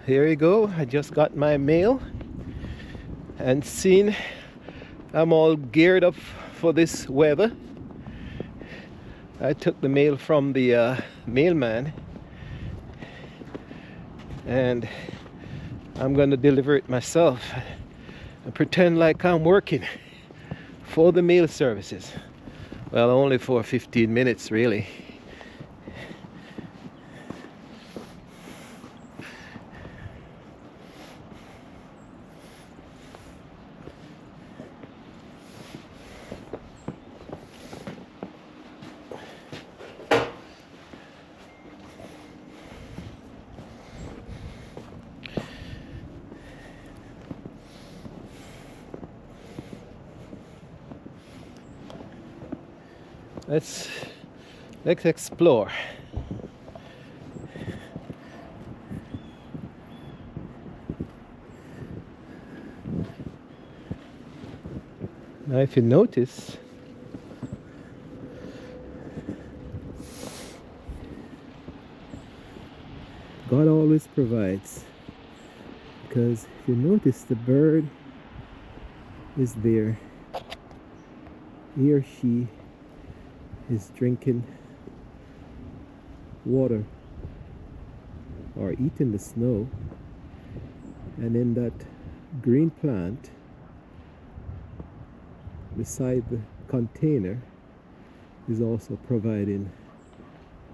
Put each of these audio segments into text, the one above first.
here you go. I just got my mail and seen I'm all geared up for this weather. I took the mail from the mailman and I'm gonna deliver it myself and pretend like I'm working for the mail services. Well, only for 15 minutes really. Let's explore. Now if you notice, God always provides, because if you notice, the bird is there. He or she is drinking water or eating the snow, and in that green plant beside the container is also providing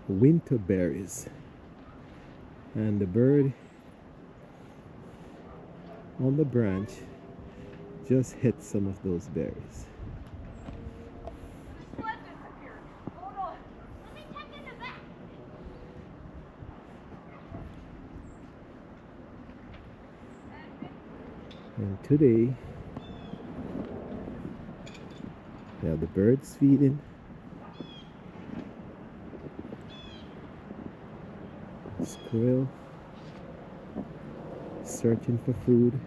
winter berries, and the bird on the branch just hit some of those berries. And today, yeah, the birds feeding. Squirrel searching for food.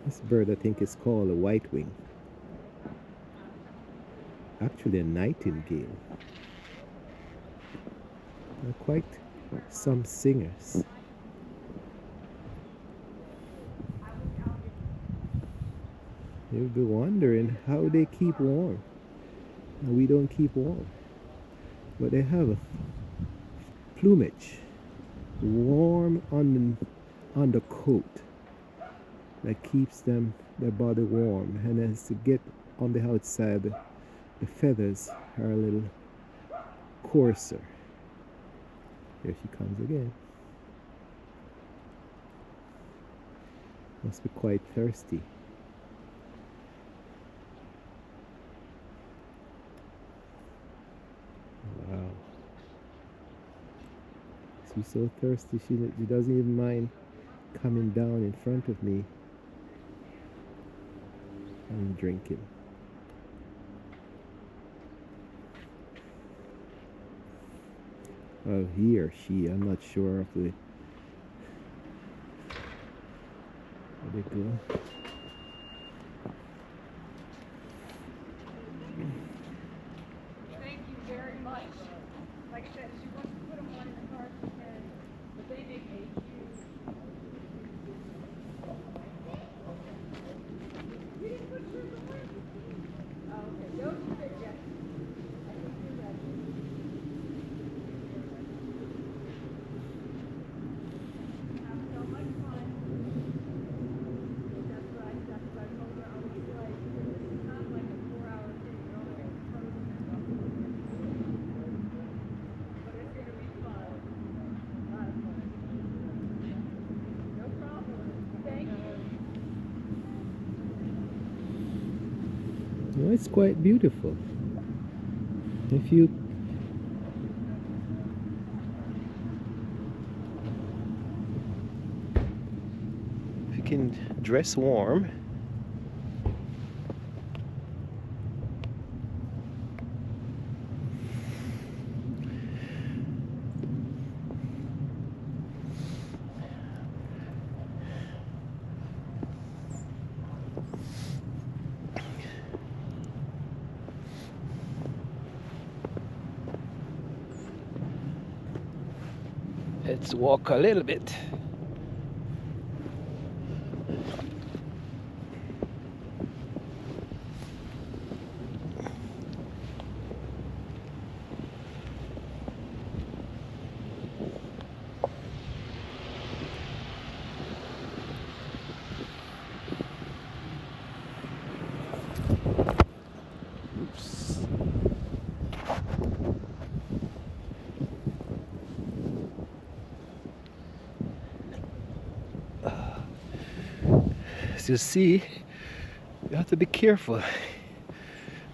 This bird, I think, is called a white-wing. Actually a nightingale. They're quite some singers. You'll be wondering how they keep warm. We don't keep warm. But they have a plumage, warm on the coat, that keeps their body warm, and as to get on the outside, the feathers are a little coarser. Here she comes again. Must be quite thirsty. Wow. She's so thirsty, she doesn't even mind coming down in front of me and drinking. Oh, he or she, I'm not sure of the what they do. Thank you very much. Like I said, she wants to put them on in the car, but they make a huge. You didn't put yours on? Oh, okay. Those are good, yes. I can do that. Have so much fun. That's right. That's what I told her. I was like, this is not like a 4-hour thing. You're only going to be frozen and stuff. But it's going to be fun. A lot of fun. No problem. Thank you. Well, it's quite beautiful. can dress warm. Let's walk a little bit. Oops. As you see, you have to be careful,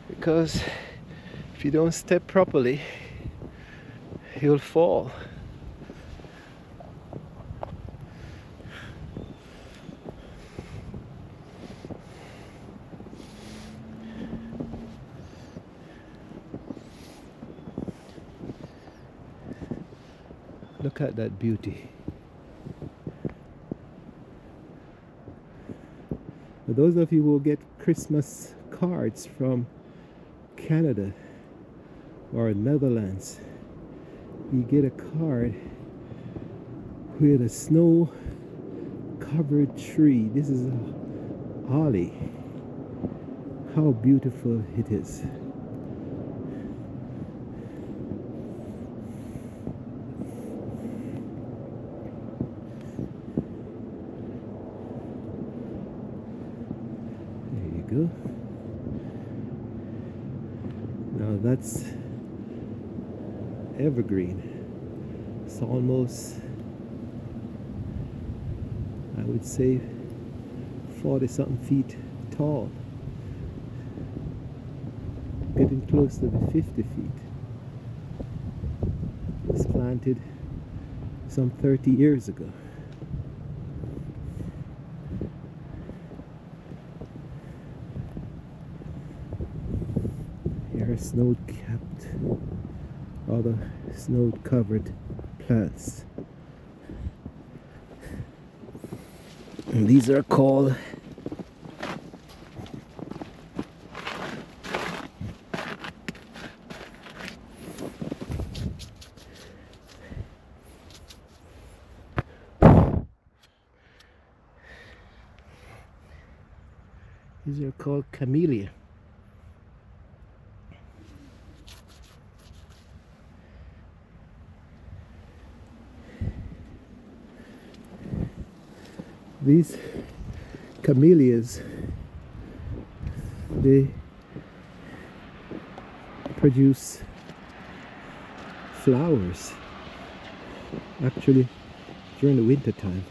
because if you don't step properly, you'll fall. Look at that beauty. For those of you who will get Christmas cards from Canada or Netherlands, you get a card with a snow covered tree. This is a holly. How beautiful it is. Go. Now that's evergreen. It's almost, I would say, 40-something feet tall. Getting close to the 50 feet. It was planted some 30 years ago. Snow-capped, other snow-covered plants. And these are called camellia. These camellias, they produce flowers actually during the winter time.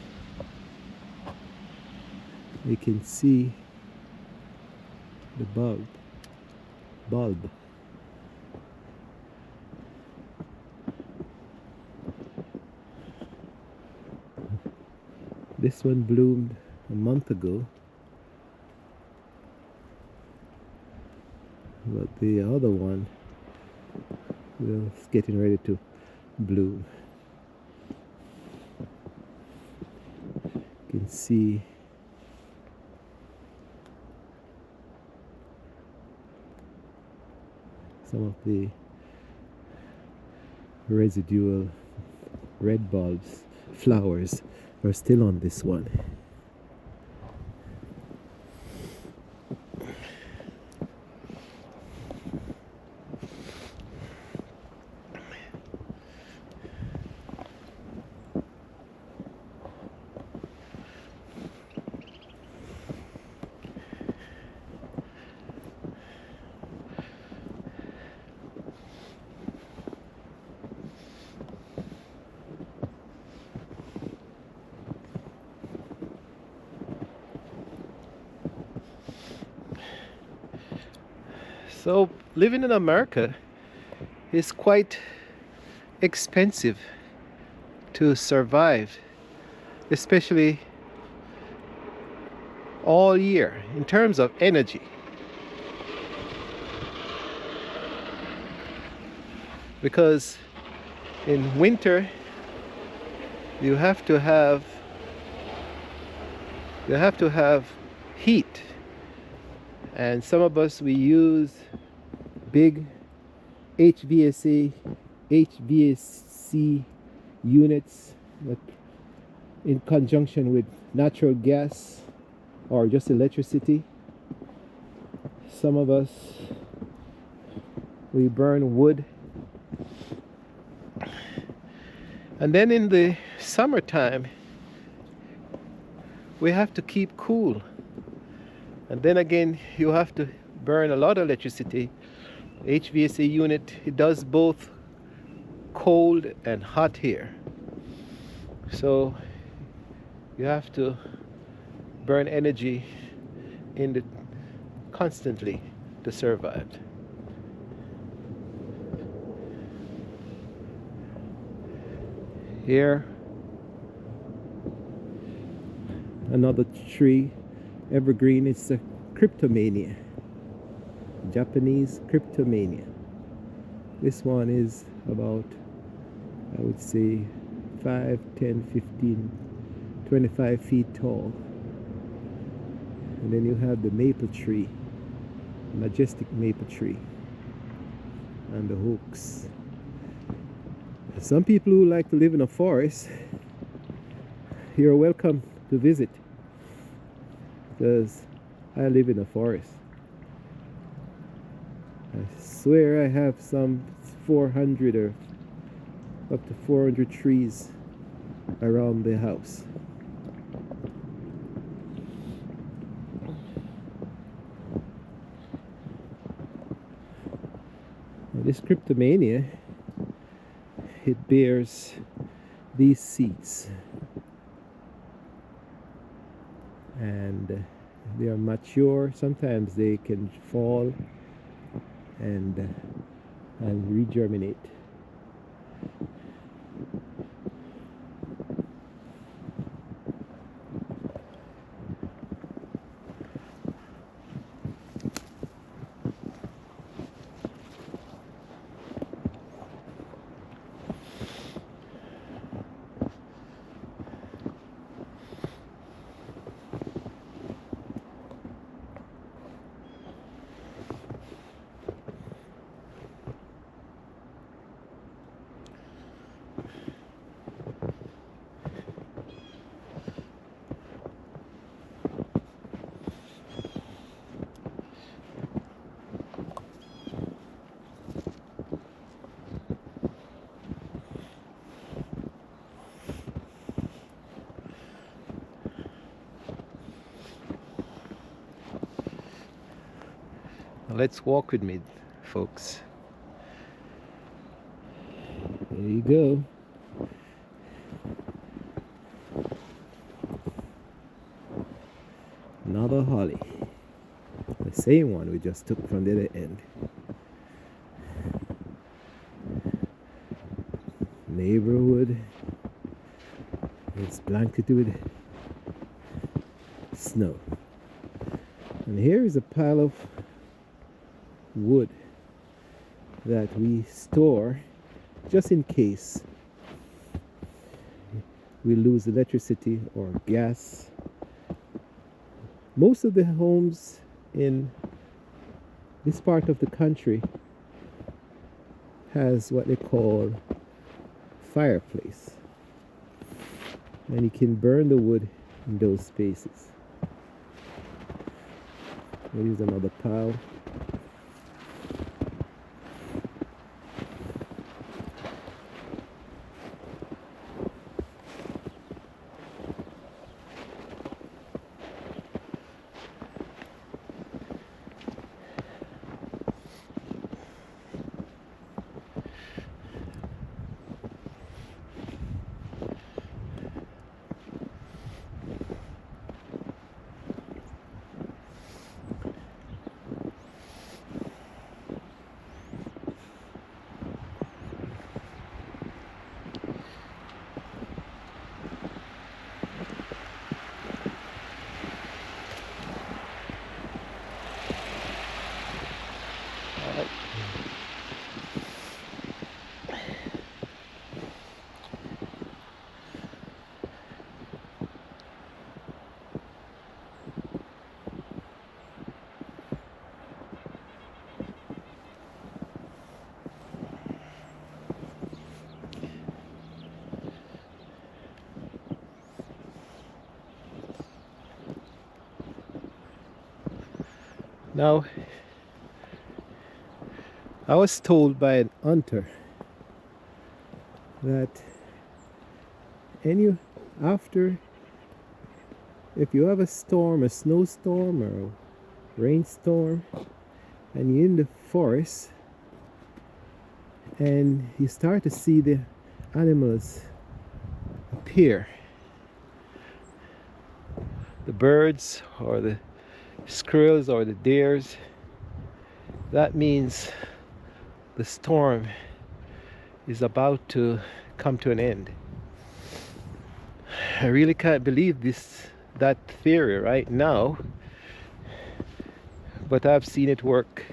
You can see the bulb. This one bloomed a month ago, but the other one is getting ready to bloom. You can see some of the residual red bulbs, flowers, are still on this one. So living in America is quite expensive to survive, especially all year in terms of energy. Because in winter you have to have heat, and some of us, we use big HVAC units that in conjunction with natural gas or just electricity. Some of us, we burn wood. And then in the summertime we have to keep cool, and then again you have to burn a lot of electricity. HVAC unit, it does both cold and hot here, so you have to burn energy in the constantly to survive. Here, another tree, evergreen. It's a cryptomania, Japanese cryptomania. This one is about, I would say, 5, 10, 15, 25 feet tall. And then you have the maple tree, majestic maple tree, and the oaks. Some people who like to live in a forest, you're welcome to visit, because I live in a forest. I swear I have some 400 or up to 400 trees around the house. Now this cryptomania, it bears these seeds, and they are mature. Sometimes they can fall and regerminate. Let's walk with me, folks. There you go. Another holly. The same one we just took from the other end. Neighborhood. It's blanketed with snow. And here is a pile of wood that we store just in case we lose electricity or gas. Most of the homes in this part of the country has what they call fireplace, and you can burn the wood in those spaces. Here's another pile. Now, I was told by an hunter that after, if you have a storm, a snowstorm or a rainstorm, and you're in the forest and you start to see the animals appear, the birds or the squirrels or the deers, that means the storm is about to come to an end. I really can't believe that theory right now, but I've seen it work.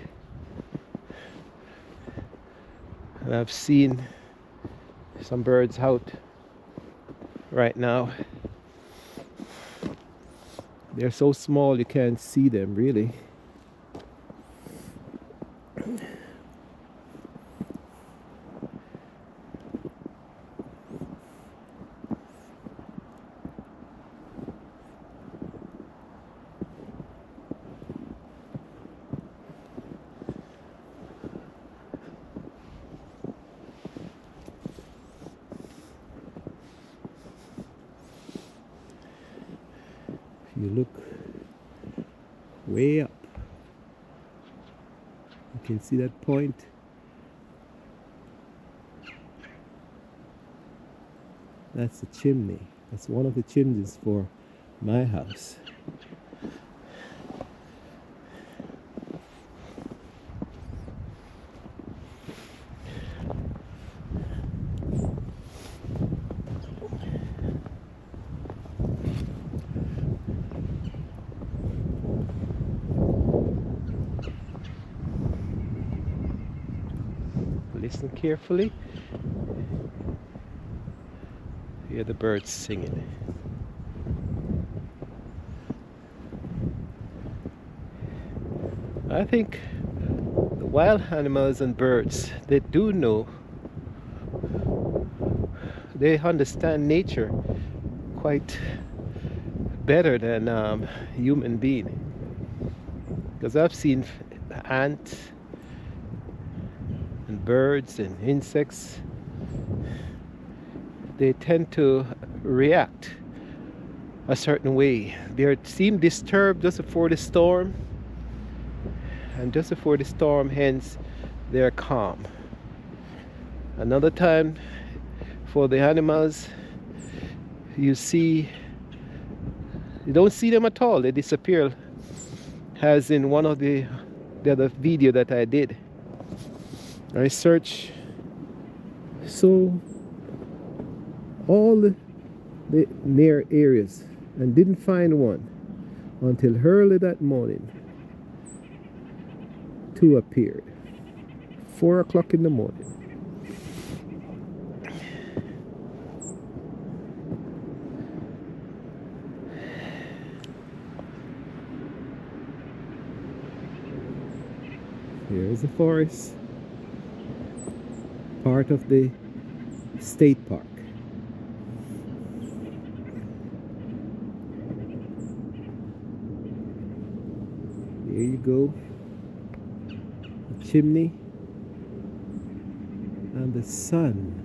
And I've seen some birds out right now. They're so small you can't see them really. If you look way up, you can see that point. That's the chimney. That's one of the chimneys for my house. Listen carefully. Hear the birds singing. I think the wild animals and birds, they do know, they understand nature quite better than human being. Because I've seen ants and birds and insects, they tend to react a certain way. They seem disturbed just before the storm, and just before the storm ends, they're calm. Another time, for the animals, you don't see them at all. They disappear, as in one of the other video that I did. I searched all the near areas and didn't find one until early that morning. Two appeared. 4 o'clock in the morning. Here is the forest, part of the state park. There you go, the chimney and the sun.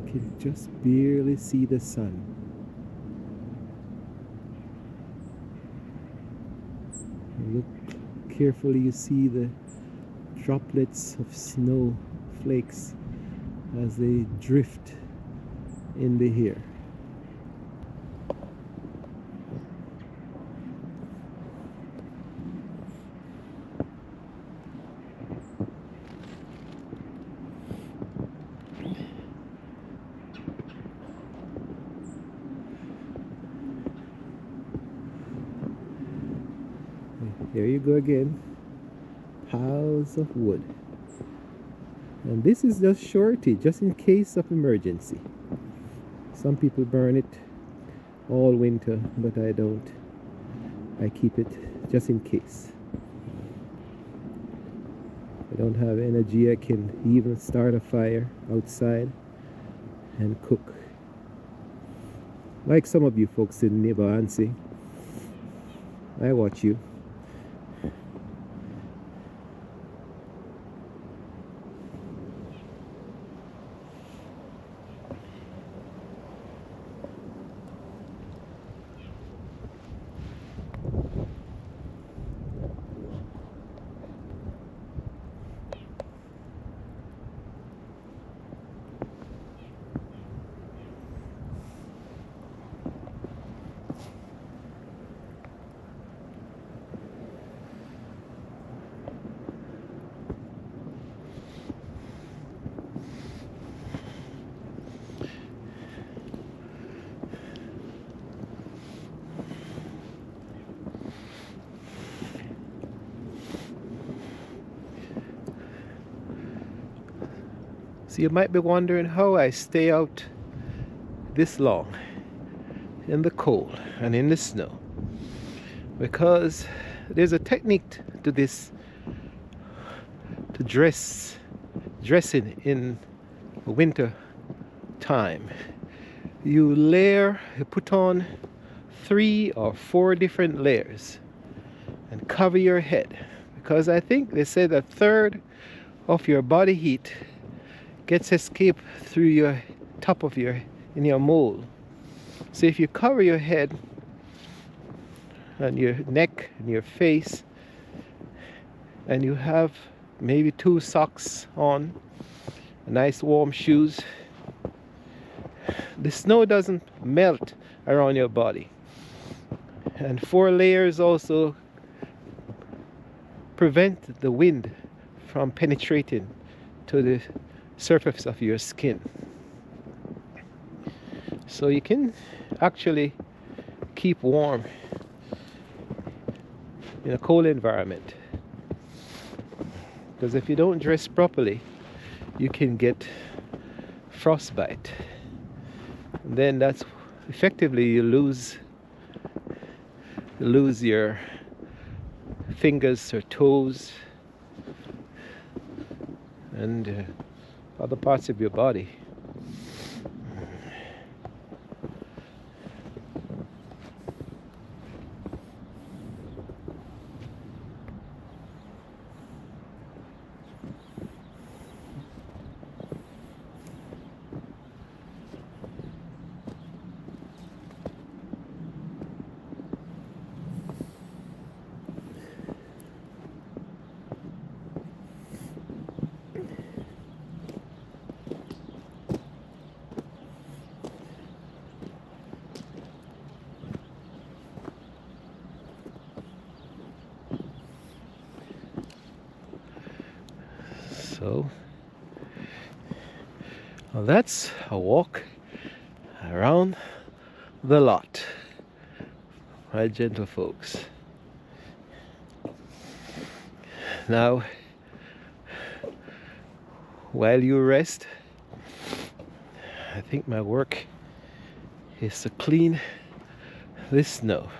You can just barely see the sun. Look carefully, you see the droplets of snow flakes as they drift in the air. There you go again, piles of wood. And this is just surety, just in case of emergency. Some people burn it all winter, but I don't. I keep it just in case. I don't have energy, I can even start a fire outside and cook. Like some of you folks in Nibaansi. I watch you. So you might be wondering how I stay out this long in the cold and in the snow. Because there's a technique to this, to dressing in winter time. You put on 3 or 4 different layers and cover your head, because I think they say that third of your body heat gets escaped through your top of your in your mold. So if you cover your head and your neck and your face, and you have maybe 2 socks on, nice warm shoes, the snow doesn't melt around your body. And 4 layers also prevent the wind from penetrating to the surface of your skin. So you can actually keep warm in a cold environment. Because if you don't dress properly, you can get frostbite. And then that's effectively you lose your fingers or toes and other parts of your body. So, well, that's a walk around the lot, right, gentle folks. Now, while you rest, I think my work is to clean this snow.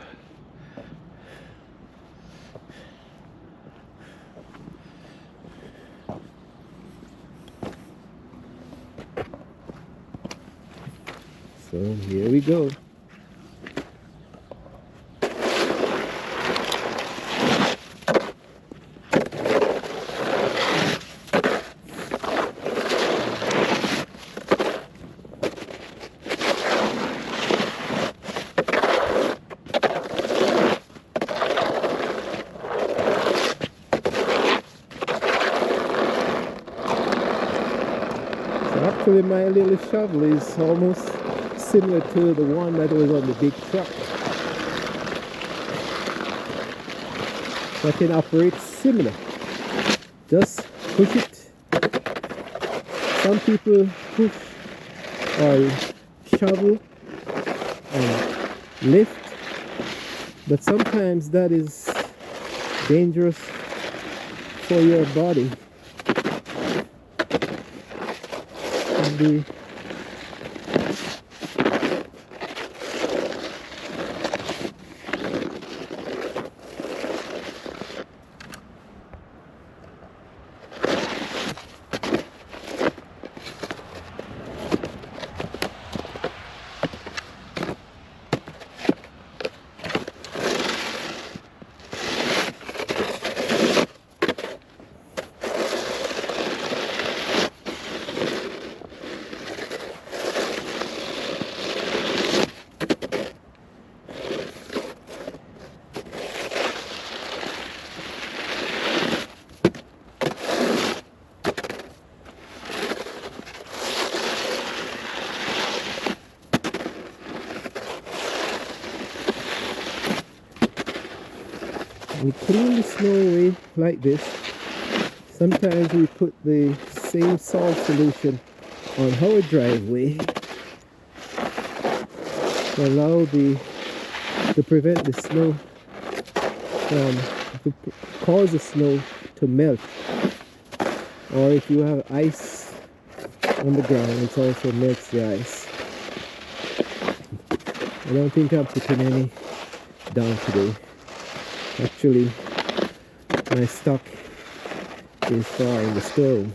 So here we go. So actually my little shovel is almost similar to the one that was on the big truck. So I can operate similar. Just push it. Some people push or shovel and lift, but sometimes that is dangerous for your body. And the we clean the snow away like this. Sometimes we put the same salt solution on our driveway to allow to prevent the snow to cause the snow to melt. Or if you have ice on the ground, it also melts the ice. I don't think I'm putting any down today. Actually, my stock is far in the store.